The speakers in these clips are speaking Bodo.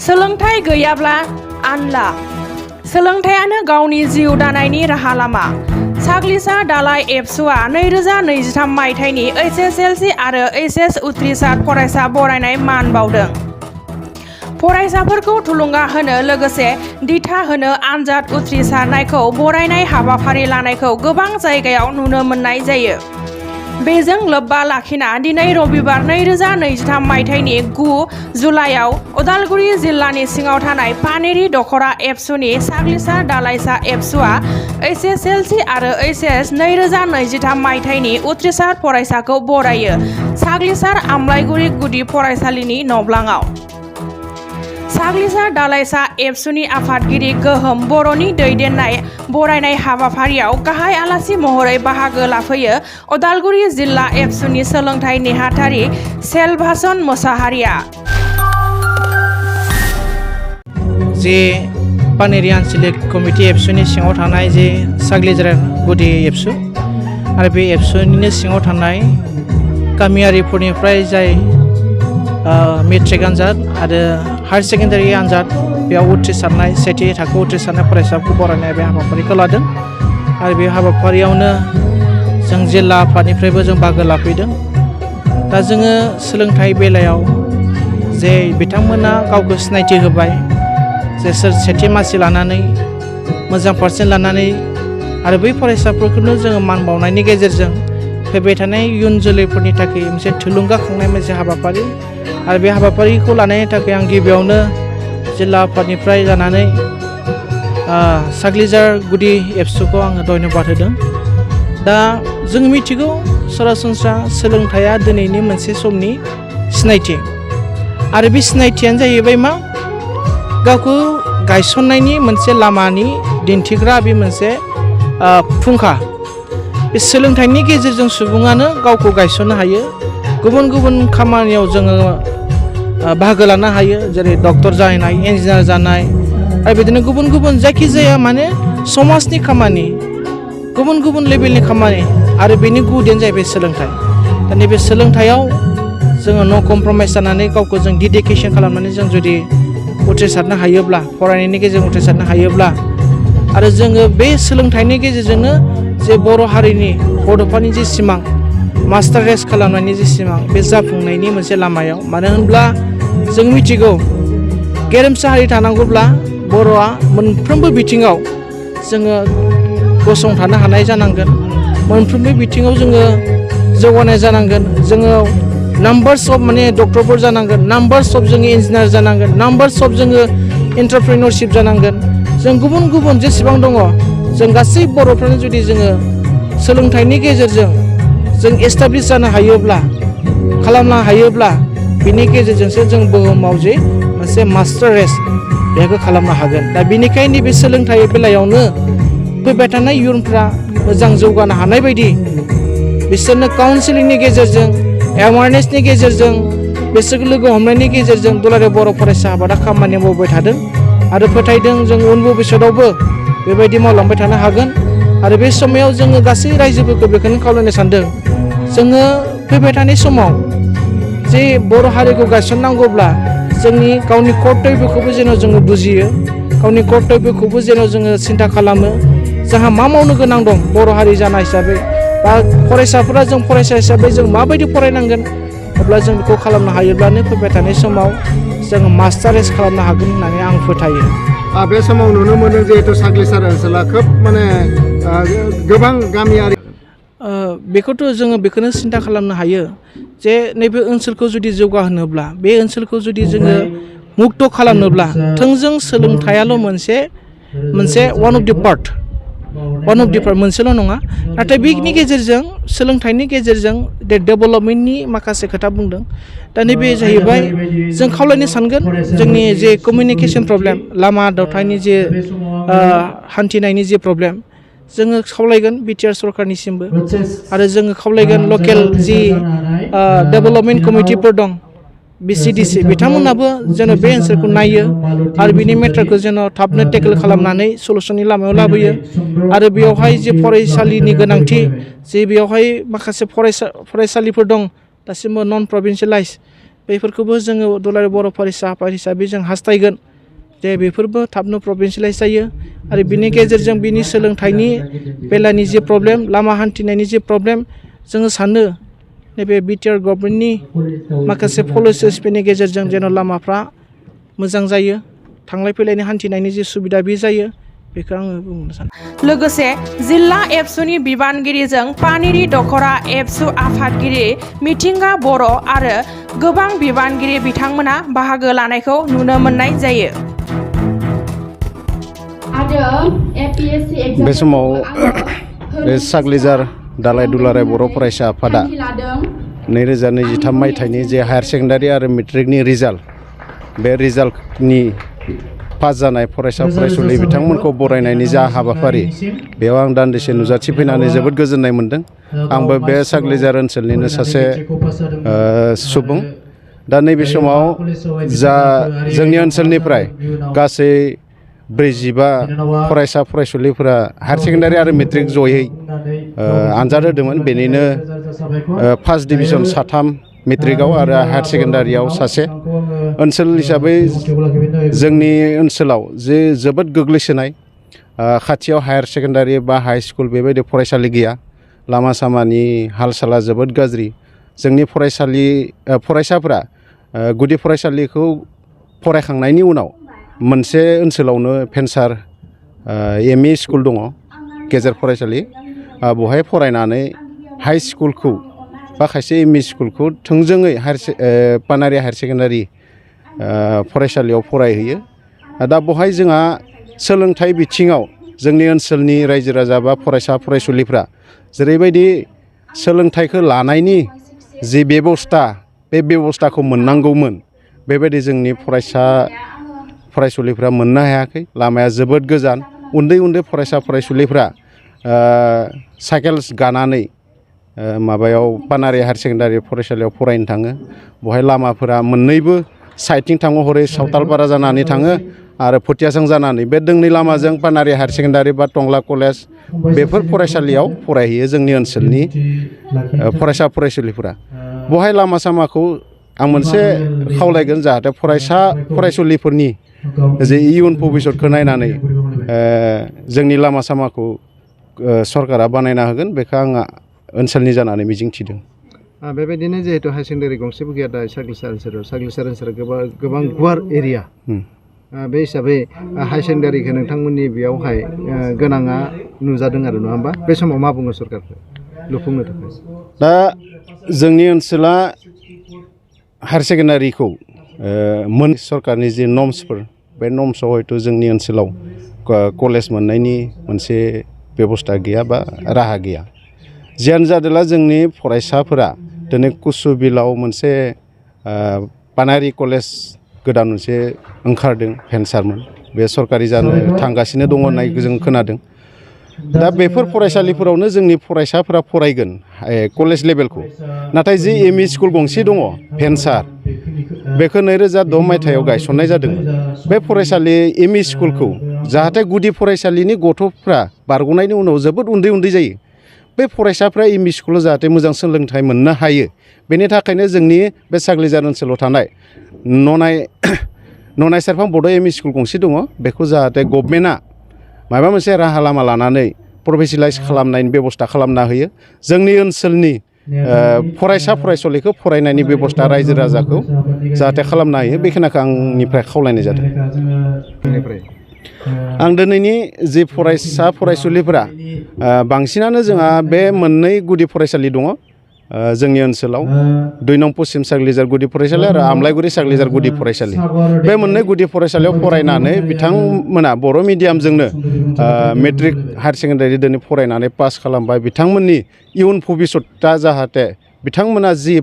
सोलोंथाइ गैयाब्ला आनला। सोलोंथाइयानो गावनि जिउ दानायनि राहा लामा। साग्लिसा दालाइ एबसुआ 2023 मायथाइनि HSLC आरो HS उथ्रिसार फरायसा बरायनाय मान बावदों। फरायसाफोरखौ थुलुंगा होनो लोगोसे दिथा होनो आनजाद उथ्रिसारनायखौ बरायनाय हाबाफारि लानायखौ गोबां जायगायाव नुनो मोननाय जायो। बेजों लोब्बा लाखिना दिनै रबिबार 2023 मायथाइनि 9 जुलाइआव उदालगुरि जिल्लानि सिङाव थानाय पानेरि दख'रा एबसुनि साग्लिसा दालाइसा एबसुआ HSLC आरो HS 2023 मायथाइनि उथ्रिसार फरायसाखौ बरायो। साग्लिसार आमलाइगुरि गुदि फरायसालिनि नब्लाङाव। साग्लिसा दालाइसा एबसुनि आफादगिरि गोहोम बर'नि दैदेननाय बरायनाय हाबाफारियाव गाहाय आलासि महरै बाहागो लाफैयो उदालगुरि जिल्ला एबसुनि सोलोंथाइ नेहाथारि सेलभासन मोसाहारिया। जे पानेरि आनसलिक कमिटि एबसुनि सिङाव थानाय जे साग्लिसा गुदि एबसु आरो बे एबसुनिनो सिङाव थानाय गामियारिफोरनिफ्राय जाय मेट्रिक आनजाद आरो हायार सेकेन्डारि आनजाद बेयाव उथ्रिसारनाय सेथि थाखो उथ्रिसारनाय फरायसाफोरखौ बरायनाय बे हाबाफारिखौ लादों आरो बे हाबाफारियावनो जों जिल्ला आफादनिफ्रायबो जों बाहागो लाफैदों। दा जोङो सोलोंथाइ बेलायाव जे बिथांमोना गावखौ सिनायथि होबाय जे सोर सेथि मासि लानानै मोजां पारसेन्ट लानानै आरो बै फरायसाफोरखौनो जोङो मान बावनायनि गेजेरजों फैबाय थानाय इयुन जोलैफोरनि थाखाय मोनसे थुलुंगाखांनाय मोनसे हाबाफारि आरो बे हाबाफारिखौ लानायनि थाखाय आं गिबियावनो जिल्ला आफादनिफ्राय जानानै साग्लिसा गुदि एबसुखौ आङो धन्यबाद होदों। दा जों मिथिगौ सरासनस्रा सोलोंथाइया दिनैनि मोनसे समनि सिनायथि आरो बे सिनायथियानो जाहैबाय मा गावखौ गायसननायनि मोनसे लामानि दिन्थिग्रा बे मोनसे फुंखा। बे सोलोंथाइनि गेजेरजों सुबुङानो गावखौ गायसननो हायो। गुबुन गुबुन खामानियाव जोङो बाहागो लानो हायो जेरै डक्टर जानाय इन्जिनियार जानाय आरो बिदिनो गुबुन गुबुन जायखिजाया माने समाजनि खामानि गुबुन गुबुन लेभेलनि खामानि आरो बेनि गुदियानो जाहैबाय सोलोंथाइ। दा नैबे सोलोंथाइयाव जोङो न' कमप्रमाइस जानानै गावखौ जों डेडिकेसन खालामनानै जों जुदि उथ्रिसारनो हायोब्ला फरायनायनि गेजेरजों उथ्रिसारनो हायोब्ला आरो जोङो बे सोलोंथाइनि गेजेरजोंनो जे बर' हारिनि बड'फानि जे सिमां मास्टार रेस खालामनायनि जे सिमां बे जाफुंनायनि मोनसे लामायाव मानो होनब्ला जों मिथिगौ गेरेमसा हारि थानांगौब्ला बर'आ मोनफ्रोमबो बिथिङाव जोङो गसंथानो हानाय जानांगोन। मोनफ्रोमबो बिथिङाव जोङो जौगानाय जानांगोन। जोङो नाम्बार्स अफ माने डक्टरफोर जानांगोन, नाम्बार्स अफ जोङो इन्जिनियार जानांगोन, नाम्बार्स अफ जोङो एन्टारप्रेनियरशिप जानांगोन। जों गुबुन गुबुन जेसेबां दङ जों गासै बर'फ्रानो जुदि जोङो सोलोंथाइनि गेजेरजों जों एस्टाब्लिश जानो हायोब्ला खालामनो हायोब्ला बिनि गेजेरजोंसो जों बुहुमाव जे मोनसे मास्टार रेस बेखौ खालामनो हागोन। दा बेनिखायनो बे सोलोंथाइ बेलायावनो फैबाय थानाय इयुनफ्रा मोजां जौगानो हानाय बायदि बिसोरनो काउन्सिलिंनि गेजेरजों एवारनेसनि गेजेरजों बिसोरखौ लोगो हमनायनि गेजेरजों दुलाराय बर' फरायसा आफादा खामानि मावबाय थादों आरो फोथायदों जों उन भबिष्यतआवबो बेबायदि मावलांबाय थानो हागोन। आरो बे समाव जोङो गासै रायजोफोरखौ बेखौनो खावलायनो सानदों जोङो फैबाय थानाय समाव जे बर' हारिखौ गायसननांगौब्ला जोंनि गावनि कर्तब्यखौबो जेन' जोङो बुजियो, गावनि कर्तब्यखौबो जेन' जोङो सिन्था खालामो जोंहा मा मावनो गोनां दं बर' हारि जानाय हिसाबै बा फरायसाफोरा जों फरायसा हिसाबै जों माबायदि फरायनांगोन अब्ला जों बेखौ खालामनो हायोब्लानो फैबाय थानाय समाव जों मास्टार रेस खालामनो हागोन होननानै आं फोथायो। बे समाव नुनो मोनो जिहेतु साग्लिसा ओनसोला खोब माने गोबां गामियारि बेखौथ' जोङो बेखौनो सिन्था खालामनो हायो जे नैबे ओनसोलखौ जुदि जौगाहोनोब्ला बे ओनसोलखौ जुदि जोङो मुक्त खालामनोब्ला थोंजों सोलोंथाइयाल' मोनसे वान अफ दि पार्ट मोनसेल' नङा नाथाय बेनि गेजेरजों सोलोंथाइनि गेजेरजों डेभेलपमेन्टनि माखासे खोथा बुंदों। दा नैबे जाहैबाय जों खावलायनो सानगोन जोंनि जे कमिउनिकेसन प्रब्लेम लामा दावथायनि जे हान्थिनायनि जे प्रब्लेम जोङो खावलायगोन बिटिआर सरकारनिसिमबो आरो जोङो खावलायगोन लकेल जि डेभेलपमेन्ट कमिटिफोर दं BCDC बिथांमोनाबो जेन' बे ओनसोलखौ नायो आरो बिनि मेटारखौ जेन' थाबनो टेकल खालामनानै सलुसननि लामायाव लाबोयो आरो बेयावहाय जे फरायसालिनि गोनांथि जे बेयावहाय माखासे फरायसालिफोर दं दासिमबो नन प्रभिन्सियेलाइज बेफोरखौबो जोङो दुलाराय बर' फरायसा आफाद हिसाबै जों हास्थायगोन जे बेफोरबो थाबनो प्रभिन्सियेलाइज जायो आरो बिनि गेजेरजों बिनि सोलोंथाइनि बेलानि जे प्रब्लेम लामा हान्थिनायनि जे प्रब्लेम जोङो सानो नैबे बिटिआर गभर्नमेन्टनि माखासे पलिसिसफोरनि गेजेरजों जेन' लामाफ्रा मोजां जायो थांलाय फैलायनि हान्थिनायनि जे सुबिदा बे जायो बेखौ आङो बुंनो सानो। लोगोसे जिल्ला एबसुनि बिबानगिरिजों पानेरि दख'रा एबसु आफादगिरि मिथिंगा बर' आरो गोबां बिबानगिरि बिथांमोना बाहागो लानायखौ नुनो मोननाय जायो। बे समाव बे साग्लिजार दालाय दुलाराय बर' फरायसा आफादा 2023 मायथाइनि जे हायार सेकेन्डारि आरो मेट्रिकनि रिजाल्ट बे रिजाल्टनि पास जानाय फरायसा फरायसुलि बिथांमोनखौ बरायनायनि जा हाबाफारि बेयाव आं दान्दिसे नुजाथिफैनानै जोबोद गोजोननाय मोन्दों। आंबो बे साग्लिजार ओनसोलनिनो सासे सुबुं। दा नैबे समाव जा जोंनि ओनसोलनिफ्राय गासै 45 फरायसा फरायसुलिफोरा हायार सेकेन्डारि आरो मेट्रिक जयै आनजाद होदोंमोन। बेनिनो फार्स्ट डिभिजन 3 मेट्रिकआव आरो हायार सेकेन्डारियाव सासे। ओनसोल हिसाबै जोंनि ओनसोलाव जे जोबोद गोग्लैसोनाय खाथियाव हायार सेकेन्डारि बा हाई स्कुल बेबायदि फरायसालि गैया। लामा सामानि हाल साला जोबोद गाज्रि। जोंनि फरायसाफोरा गुदि फरायसालिखौ फरायखांनायनि उनाव मोनसे ओनसोलावनो भेन्सार एम इ स्कुल दङ गेजेर फरायसालि बेवहाय फरायनानै हाई स्कुलखौ बा खायसे एम इ स्कुलखौ थोंजोङै पानेरि हायार सेकेन्डारि फरायसालियाव फरायहैयो। दा बेवहाय जोंहा सोलोंथाइ बिथिङाव जोंनि ओनसोलनि रायजो राजा बा फरायसा फरायसुलिफ्रा जेरैबायदि सोलोंथाइखौ लानायनि जि बेबस्था बे बेबस्थाखौ मोननांगौमोन बेबायदि जोंनि फरायसुलिफ्रा मोननो हायाखै। लामाया जोबोद गोजान। उन्दै उन्दै फरायसा फरायसुलिफ्रा साइकेल गानानै माबायाव पानेरि हायार सेकेन्डारि फरायसालियाव फरायनो थाङो। बेवहाय लामाफोरा मोननैबो साइडथिं थाङो हरै सावतालपारा जानानै थाङो आरो फथियासां जानानै बे दोंनै लामाजों पानेरि हायार सेकेन्डारि बा टंला कलेज बेफोर फरायसालियाव फरायहैयो जोंनि ओनसोलनि फरायसा फरायसुलिफोरा। बेवहाय लामा सामाखौ आं मोनसे खावलायगोन जाहाथे फरायसुलिफोरनि जे इयुन भबिष्यतखौ नायनानै जोंनि लामा सामाखौ सरकारा बानायना होगोन बेखौ आं ओनसोलनि जानानै मिजिंथिदों। बेबायदिनो जिहेतु हायार सेकेन्डारि गंसेबो गैया दा साग्लिसार ओनसोलाव गोबां गुवार एरिया बे हिसाबै हायार सेकेन्डारिखौ नोंथांमोननि बेयावहाय गोनाङा नुजादों आरो नङा होमबा? बे समाव मा बुङो सरकारखौ लुफुंनो थाखाय? दा जोंनि ओनसोला हायार सेकेन्डारिखौ सरकारनि जि नर्म्सफोर बे नर्म्सआव हयथ' जोंनि ओनसोलाव कलेज मोननायनि मोनसे बेबस्था गैया बा राहा गैया। जियानो जादोंला जोंनि फरायसाफोरा दिनै कुसुबिलाव मोनसे पानेरि कलेज गोदान मोनसे ओंखारदों भेन्सारमोन बे सरकारि जानो थांगासिनो दङ होननायखौ जों खोनादों। दा बेफोर फरायसालिफोरावनो जोंनि फरायसाफोरा फरायगोन कलेज लेभेलखौ। नाथाय जि एम इ स्कुल गंसे दङ भेन्सार बेखौ 2010 मायथाइयाव गायसननाय जादोंमोन। बे फरायसालि एम इ स्कुलखौ जाहाथे गुदि फरायसालिनि गथ'फ्रा बारग'नायनि उनाव जोबोद उन्दै उन्दै जायो बे फरायसाफ्रा एम इ स्कुलाव जाहाथे मोजां सोलोंथाइ मोननो हायो बेनि थाखायनो जोंनि बे साग्लिजार ओनसोलाव थानाय ननाय सेरफां बड' एम इ स्कुल गंसे दङ बेखौ जाहाथे गभर्नमेन्टआ माबा मोनसे राहा लामा लानानै प्रफेसिलाइज खालामनायनि बेबस्था खालामना होयो। जोंनि ओनसोलनि फरायसा फरायसुलिखौ फरायनायनि बेबस्था रायजो राजाखौ जाहाथे खालामना होयो बेखिनिखौ आंनिफ्राय खावलायनाय जादों। आं दिनैनि जि फरायसा फरायसुलिफोरा बांसिनानो जोंहा बे मोननै गुदि फरायसालि दङ जोंनि ओनसोलाव 2 नं पश्चिम साग्लिजार गुदि फरायसालि आरो आमलायगुरि साग्लिजार गुदि फरायसालि। बे मोननै गुदि फरायसालियाव फरायनानै बिथांमोना बर' मिडियामजोंनो मेट्रिक हायार सेकेन्डारि दिनै फरायनानै पास खालामबाय। बिथांमोननि इयुन भबिष्यतआ जाहाथे बिथांमोना जि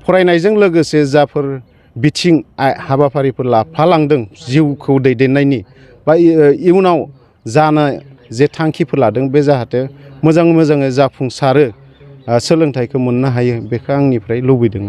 फरायनायजों लोगोसे जाफोर बिथिं हाबाफारिफोर लाफालांदों जिउखौ दैदेननायनि बा इयुनाव जानो जे थांखिफोर लादों बे जाहाथे मोजाङै जाफुंसारो सोलोंथाइखौ मोननो हायो बेखौ आंनिफ्राय लुबैदों।